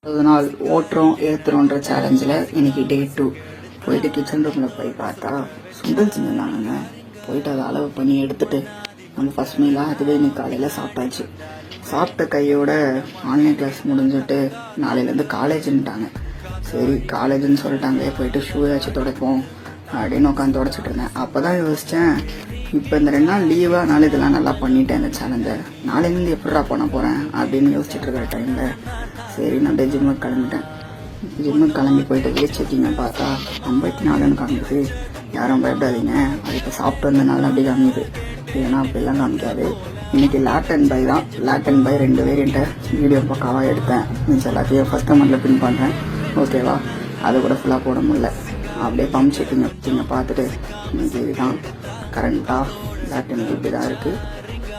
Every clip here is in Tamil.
ஒரு நாள் ஓட்டுறோம் ஏற்றுறோன்ற சேலஞ்சில் இன்னைக்கு டே 2 போயிட்டு கிச்சன் ரூமில் போய் பார்த்தா சுண்டல் செஞ்சுருந்தாங்க. போயிட்டு அதை அளவு பண்ணி எடுத்துட்டு நம்ம ஃபஸ்ட் மீலாக அதுவே இன்னைக்கு காலையில் சாப்பிட்டாச்சு. சாப்பிட்ட கையோட ஆன்லைன் கிளாஸ் முடிஞ்சுட்டு நாளையிலேருந்து காலேஜுன்ட்டாங்க. சரி காலேஜுன்னு சொல்லிட்டாங்க, போயிட்டு ஷூ ஏதாச்சும் துடைப்போம் அப்படின்னு உட்காந்து துடைச்சிட்டு இருந்தேன். அப்போ தான் யோசித்தேன், இப்போ இந்த 2 நாள் லீவாக நாள் இதெல்லாம் நல்லா பண்ணிட்டேன் இந்த சேலஞ்சை, நாளையிலேருந்து எப்படிடா பண்ண போகிறேன் அப்படின்னு யோசிச்சுட்டு இருக்கிற டைமில் சரி நான் ஜிம்முக்கு கிளம்பிட்டேன். ஜிம்முக்கு கிளம்பி போயிட்டு வெயிட் செக்கிங்க பார்த்தா 54ன்னு காமிக்குது. யாரும் பயப்படாதீங்க, அது இப்போ சாப்பிட்டு வந்தனால அப்படி காமிக்குது, ஏன்னா அப்படிலாம் காமிக்காது. இன்றைக்கி லேட் அண்ட் பை தான். லேட் அண்ட் பை 2 வேரியண்ட்டை வீடியோ பக்காவாக எடுத்தேன். மீன்ஸ் எல்லாத்தையும் ஃபஸ்ட் கமெண்ட்டில் பின் பண்ணுறேன், ஓகேவா? அது கூட ஃபுல்லாக போட முடியல. அப்படியே பம்ப் செக்கிங்க பார்த்துட்டு இன்னைக்கு இதுதான் கரண்ட்டாக லேட் அண்ட் இப்படி தான் இருக்குது.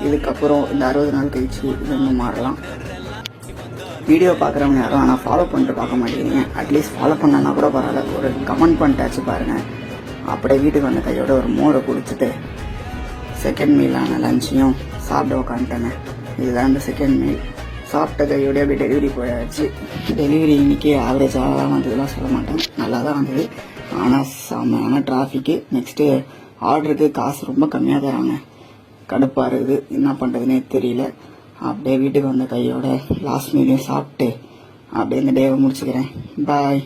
இதுக்கப்புறம் இந்த 60 நாள் கழிச்சு இது இன்னும் மாறலாம். வீடியோ பார்க்குறவங்க யாரும் ஆனால் ஃபாலோ பண்ணிட்டு பார்க்க மாட்டேங்கிறீங்க. அட்லீஸ்ட் ஃபாலோ பண்ணனா கூட பரவாயில்ல, ஒரு கமெண்ட் பண்ணிட்டாச்சு பாருங்கள். அப்படியே வீட்டுக்கு வந்த கையோட ஒரு மோரை குடிச்சிட்டு செகண்ட் மீலான லஞ்சையும் சாப்பிட உட்காந்துட்டேங்க. இதுதான் இந்த செகண்ட் மீல். சாப்பிட்ட கையோடய அப்படியே டெலிவரி போயாச்சு. டெலிவரி இன்னைக்கு ஆவரேஜாக வந்ததுலாம் சொல்ல மாட்டேன், நல்லா தான் வந்தது. ஆனால் செம்மையான டிராஃபிக்கு. நெக்ஸ்ட்டு ஆர்டருக்கு காசு ரொம்ப கம்மியாக தராங்க, கடுப்பாக இருக்குது, என்ன பண்ணுறதுனே தெரியல. அப்படியே வீட்டுக்கு வந்த கையோட லாஸ்ட் மீலையும் சாப்பிட்டு அப்படியே இந்த டேவை முடிச்சுக்கிறேன். பாய்.